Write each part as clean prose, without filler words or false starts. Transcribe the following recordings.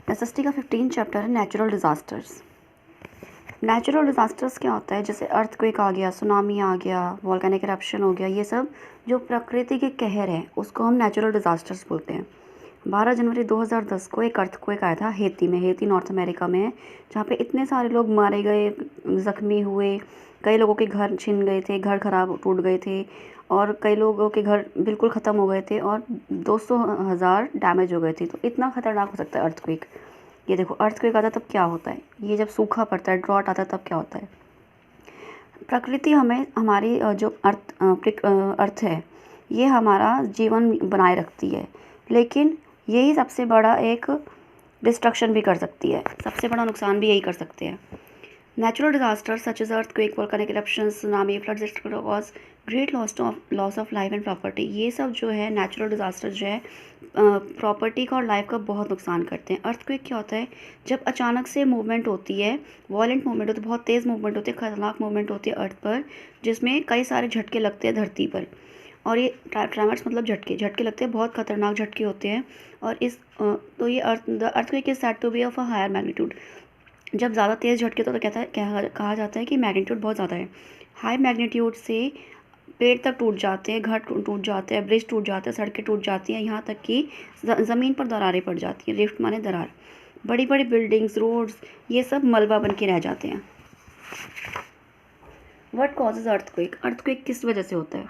SST का 15 chapter है natural disasters. Natural disasters क्या होता है? जैसे अर्थक्वेक आ गया, सुनामी आ गया, वॉल्केनिक इरप्शन हो गया, ये सब जो प्रकृति के कहर हैं उसको हम नेचुरल डिज़ास्टर्स बोलते हैं। 12 जनवरी 2010 को एक अर्थक्वेक आया था हेती में। हेती नॉर्थ अमेरिका में है, जहाँ पे इतने सारे लोग मारे गए, ज़ख्मी हुए, कई लोगों के घर छिन गए थे, घर खराब टूट गए थे और कई लोगों के घर बिल्कुल ख़त्म हो गए थे और 200,000 डैमेज हो गए थे। तो इतना ख़तरनाक हो सकता है अर्थक्वेक। ये देखो, अर्थक्वेक आता है तब क्या होता है, ये जब सूखा पड़ता है, ड्रॉट आता है तब क्या होता है। प्रकृति हमें हमारी जो अर्थ है, ये हमारा जीवन बनाए रखती है, लेकिन यही सबसे बड़ा एक डिस्ट्रक्शन भी कर सकती है, सबसे बड़ा नुकसान भी यही कर सकते हैं। Natural disasters such as earthquake, volcanic eruptions, tsunami, floods cause great loss of life and property. ये सब जो है नेचुरल डिजास्टर जो है प्रॉपर्टी का और लाइफ का बहुत नुकसान करते हैं। अर्थक्वेक क्या होता है? जब अचानक से मूवमेंट होती है, वॉलेंट मूवमेंट होती है, बहुत तेज़ मूवमेंट होती है, खतरनाक मूवमेंट होती है अर्थ पर, जिसमें कई सारे झटके लगते हैं धरती पर। और ये ट्रैमर्स मतलब झटके लगते हैं, बहुत खतरनाक झटके होते हैं। और तो ये earthquake is said to be of a higher magnitude. जब ज़्यादा तेज़ झटके तो कहा जाता है कि मैग्नीट्यूड बहुत ज़्यादा है। हाई मैग्नीट्यूड से पेड़ तक टूट जाते हैं, घर टूट जाते हैं, ब्रिज टूट जाते हैं, सड़कें टूट जाती हैं, यहाँ तक कि ज़मीन पर दरारें पड़ जाती हैं। रिफ्ट माने दरार। बड़ी बड़ी बिल्डिंग्स, रोड्स, ये सब मलबा बन के रह जाते हैं। What causes earthquake? अर्थक्वेक किस वजह से होता है?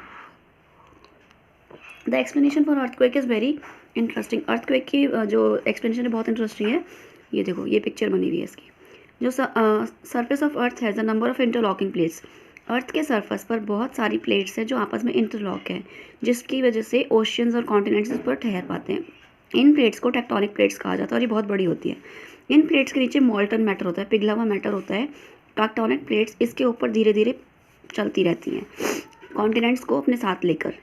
The explanation for earthquake is very interesting. Earthquake की जो एक्सप्लेनेशन है बहुत इंटरेस्टिंग है। ये देखो, ये पिक्चर बनी हुई है इसकी। जो surface of earth has a number of interlocking plates. Earth के सरफेस पर बहुत सारी प्लेट्स हैं जो आपस में इंटरलॉक है, जिसकी वजह से ओशियंस और कॉन्टिनेंट्स इस पर ठहर पाते हैं। इन प्लेट्स को टेक्टोनिक प्लेट्स कहा जाता है और ये बहुत बड़ी होती है। इन प्लेट्स के नीचे मॉल्टन मैटर होता है, पिघला हुआ मैटर होता है। टेक्टोनिक प्लेट्स इसके ऊपर धीरे धीरे चलती रहती हैं कॉन्टिनेंट्स को अपने साथ लेकर।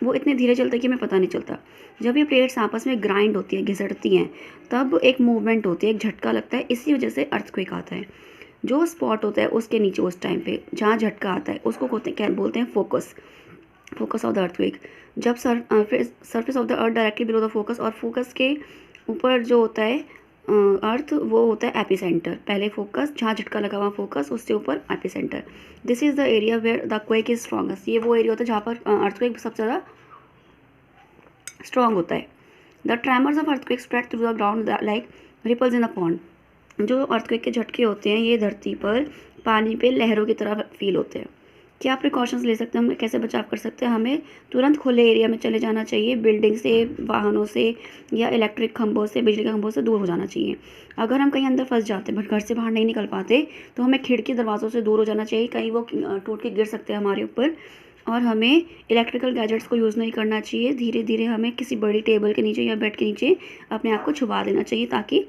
वो इतने धीरे चलते हैं कि हमें पता नहीं चलता। जब ये प्लेट्स आपस में ग्राइंड होती है, घिसटती हैं, तब एक मूवमेंट होती है, एक झटका लगता है। इसी वजह से अर्थक्वेक आता है। जो स्पॉट होता है उसके नीचे उस टाइम पे जहाँ झटका आता है उसको बोलते हैं फोकस ऑफ द अर्थक्वेक। जब surface of the earth directly below the focus, और फोकस के ऊपर जो होता है अर्थ, वो होता है एपिसेंटर। पहले फोकस, जहाँ झटका लगा हुआ फोकस, उससे ऊपर epicentre. This is the area where the quake is strongest. ये वो एरिया होता है जहाँ पर अर्थक्वेक सबसे ज़्यादा स्ट्रॉन्ग होता है। The tremors of earthquake spread through the ground like ripples in a pond. जो अर्थक्वेक के झटके होते हैं, ये धरती पर पानी पे लहरों की तरह फील होते हैं। क्या प्रिकॉशंस ले सकते हैं हम? कैसे बचाव कर सकते हैं? हमें तुरंत खुले एरिया में चले जाना चाहिए। बिल्डिंग से, वाहनों से या इलेक्ट्रिक खंभों से, बिजली के खंभों से दूर हो जाना चाहिए। अगर हम कहीं अंदर फंस जाते हैं, बट घर से बाहर नहीं निकल पाते, तो हमें खिड़की दरवाज़ों से दूर हो जाना चाहिए। कहीं वो टूट के गिर सकते हैं हमारे ऊपर। और हमें इलेक्ट्रिकल गैजेट्स को यूज़ नहीं करना चाहिए। धीरे धीरे हमें किसी बड़ी टेबल के नीचे या बेड के नीचे अपने आप को छुपा देना चाहिए, ताकि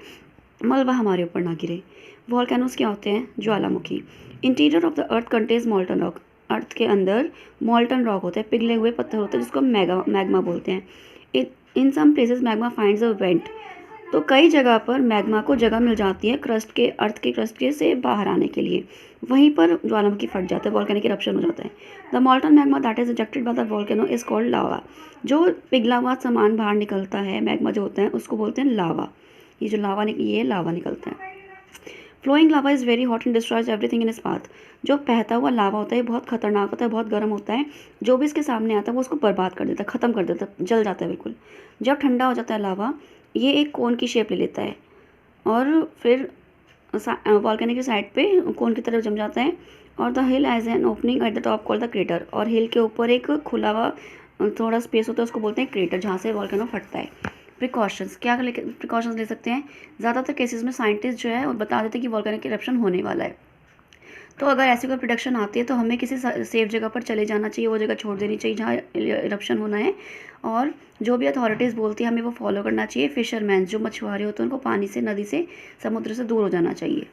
मलबा हमारे ऊपर ना गिरे। वॉल्केनोस क्या होते हैं? ज्वालामुखी। Interior of the earth contains molten rock. Earth के अंदर मॉल्टन रॉक होता है, पिघले हुए पत्थर होते हैं, जिसको मैग्मा बोलते हैं। In some places magma finds a vent. तो कई जगह पर मैग्मा को जगह मिल जाती है अर्थ के क्रस्ट के से बाहर आने के लिए। वहीं पर ज्वालामुखी फट जाता है, वॉल्केनिक इरप्शन हो जाता है। The molten magma that is ejected by the volcano is called lava. जो पिघला हुआ सामान बाहर निकलता है, मैग्मा जो होता है, उसको बोलते हैं लावा। ये जो ये लावा निकलता है। Flowing lava is very hot and destroys everything in its path. जो बहता हुआ लावा होता है, बहुत खतरनाक होता है, बहुत गर्म होता है। जो भी इसके सामने आता है वो उसको बर्बाद कर देता है, ख़त्म कर देता है, जल जाता है बिल्कुल। जब ठंडा हो जाता है लावा, ये एक कोन की शेप ले लेता है और फिर वॉल्केनिक की साइड पे कोन की तरफ जम जाता है। और the hill has an opening at the top called the crater. और हिल के ऊपर एक खुला हुआ थोड़ा स्पेस होता है, उसको बोलते हैं क्रेटर, जहाँ से वॉल्केनो फटता है। प्रिकॉशंस क्या प्रिकॉशंस ले सकते हैं? ज़्यादातर केसेस में साइंटिस्ट जो है वो बता देते हैं कि वॉल्केनिक इरप्शन होने वाला है। तो अगर ऐसी कोई प्रोडक्शन आती है तो हमें किसी सेफ जगह पर चले जाना चाहिए, वो जगह छोड़ देनी चाहिए जहाँ इरप्शन होना है। और जो भी अथॉरिटीज़ बोलती है हमें वो फॉलो करना चाहिए। फिशरमैन, जो मछुआरे होते हैं, उनको पानी से, नदी से, समुद्र से दूर हो जाना चाहिए।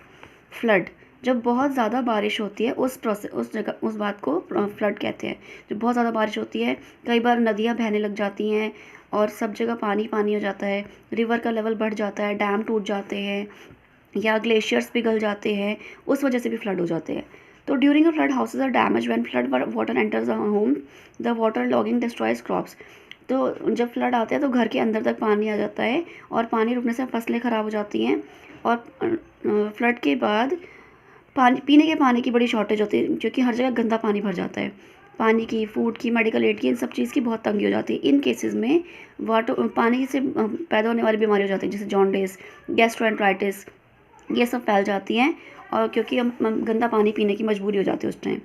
फ्लड, जब बहुत ज़्यादा बारिश होती है उस बात को फ्लड कहते हैं। जब बहुत ज़्यादा बारिश होती है, कई बार नदियाँ बहने लग जाती हैं और सब जगह पानी पानी हो जाता है, रिवर का लेवल बढ़ जाता है, डैम टूट जाते हैं या ग्लेशियर्स पिघल जाते हैं, उस वजह से भी फ्लड हो जाते हैं। तो during a flood houses are damage when flood water enters a home. The water logging destroys crops. तो जब फ्लड आता है तो घर के अंदर तक पानी आ जाता है और पानी रुकने से फसलें ख़राब हो जाती हैं। और फ्लड के बाद पानी, पीने के पानी की बड़ी शॉर्टेज होती है क्योंकि हर जगह गंदा पानी भर जाता है। पानी की, फूड की, मेडिकल एड की, इन सब चीज़ की बहुत तंगी हो जाती है। इन केसेस में वाटर, पानी से पैदा होने वाली बीमारी हो जाती है जैसे जॉन्डिस, गैस्ट्रोएंटराइटिस, ये सब फैल जाती हैं। और क्योंकि हम गंदा पानी पीने की मजबूरी हो जाती है उस टाइम।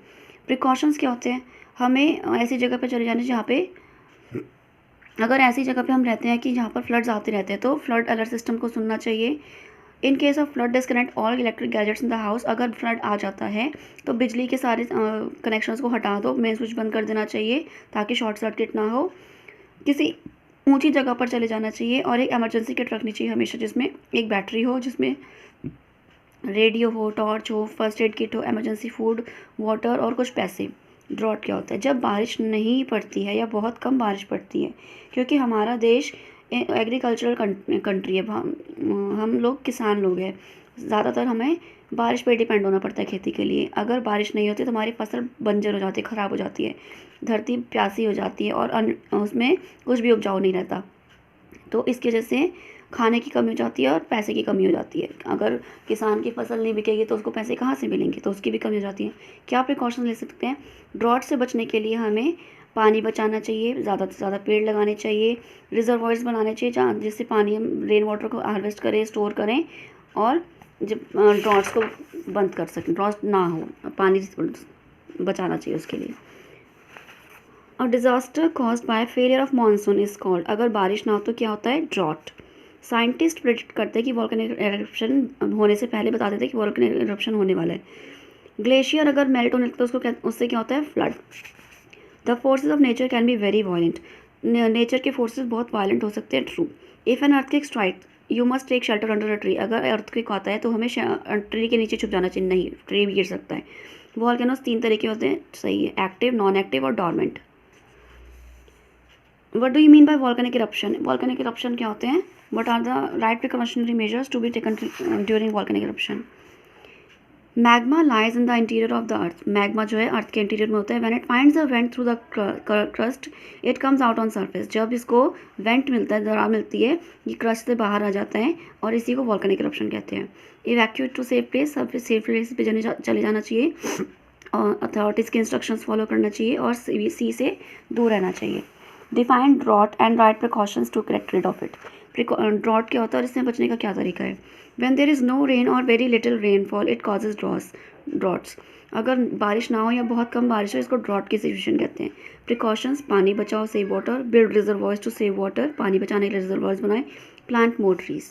प्रिकॉशंस क्या होते हैं? हमें ऐसी जगह पर चले जाने जहाँ पे, अगर ऐसी जगह पे हम रहते हैं कि जहाँ पर फ्लड्स आते रहते हैं तो फ्लड अलर्ट सिस्टम को सुनना चाहिए। In case of flood disconnect all electric gadgets in the house. अगर फ्लड आ जाता है तो बिजली के सारे कनेक्शंस को हटा दो, मेन स्विच बंद कर देना चाहिए ताकि शॉर्ट सर्किट ना हो। किसी ऊंची जगह पर चले जाना चाहिए और एक इमरजेंसी किट रखनी चाहिए हमेशा, जिसमें एक बैटरी हो, जिसमें रेडियो हो, टॉर्च हो, फर्स्ट एड किट हो, इमरजेंसी फूड, वाटर और कुछ पैसे। ड्रॉट क्या होता है? जब बारिश नहीं पड़ती है या बहुत कम बारिश पड़ती है, क्योंकि हमारा देश एग्रीकल्चरल कंट्री है, हम लोग किसान लोग हैं, ज़्यादातर हमें बारिश पे डिपेंड होना पड़ता है खेती के लिए। अगर बारिश नहीं होती तो हमारी फसल बंजर हो जाती है, ख़राब हो जाती है, धरती प्यासी हो जाती है और उसमें कुछ भी उपजाऊ नहीं रहता। तो इसकी वजह से खाने की कमी हो जाती है और पैसे की कमी हो जाती है। अगर किसान की फसल नहीं बिकेगी तो उसको पैसे कहाँ से मिलेंगे, तो उसकी भी कमी हो जाती है। क्या प्रिकॉशन ले सकते हैं? ड्रॉट से बचने के लिए हमें पानी बचाना चाहिए, ज़्यादा से ज़्यादा पेड़ लगाने चाहिए, रिजर्वॉयर्स बनाने चाहिए जहाँ जिससे पानी हम रेन वाटर को हार्वेस्ट करें, स्टोर करें और जब ड्रॉट्स को बंद कर सकें, ड्रॉट ना हो, पानी बचाना चाहिए उसके लिए। और disaster caused by failure of monsoon is called. अगर बारिश ना हो तो क्या होता है? ड्रॉट। साइंटिस्ट प्रेडिक्ट करते हैं कि वॉल्केनिक एरप्शन होने से पहले बता देते हैं कि वॉल्केनिक एरप्शन होने वाला है। ग्लेशियर अगर मेल्ट होने लगता है तो उससे क्या होता है? Flood. The forces of nature can be very violent. Nature के फोर्सेज बहुत वायलेंट हो सकते हैं। True. If an earthquake strike you must take shelter under a tree. अगर अर्थक्वेक आता है तो हमें ट्री के नीचे छुप जाना चाहिए। नहीं, ट्री भी गिर सकता है। वॉल्केनोस 3 तरह के होते हैं, सही है, एक्टिव, नॉन एक्टिव और dormant. What do you mean by volcanic eruption? Volcanic eruption क्या होते हैं? What are the right precautionary measures to be taken during volcanic eruption? Magma lies in the interior of the earth. Magma जो है अर्थ के interior में होता है. When it finds a vent through the crust, it comes out on surface. जब इसको went मिलता है, दरार मिलती है, ये क्रस्ट से बाहर आ जाता है और इसी को volcanic eruption कहते हैं. Evacuate to safe place. सब सेफ प्लेस पे चले जाना चाहिए और अथॉरिटीज़ के इंस्ट्रक्शंस फॉलो करना चाहिए और सी से दूर रहना चाहिए. Define drought and write precautions to get rid of it. Drought क्या होता है और इससे बचने का क्या तरीका है? When there is no rain और very little rainfall it causes droughts. अगर बारिश ना हो या बहुत कम बारिश हो, इसको ड्रॉट की सिचुएशन कहते हैं. प्रिकॉशंस: पानी बचाओ, save water, build reservoirs to save water, पानी बचाने के लिए रिजर्वॉयर्स बनाएं, प्लांट मोर ट्रीज.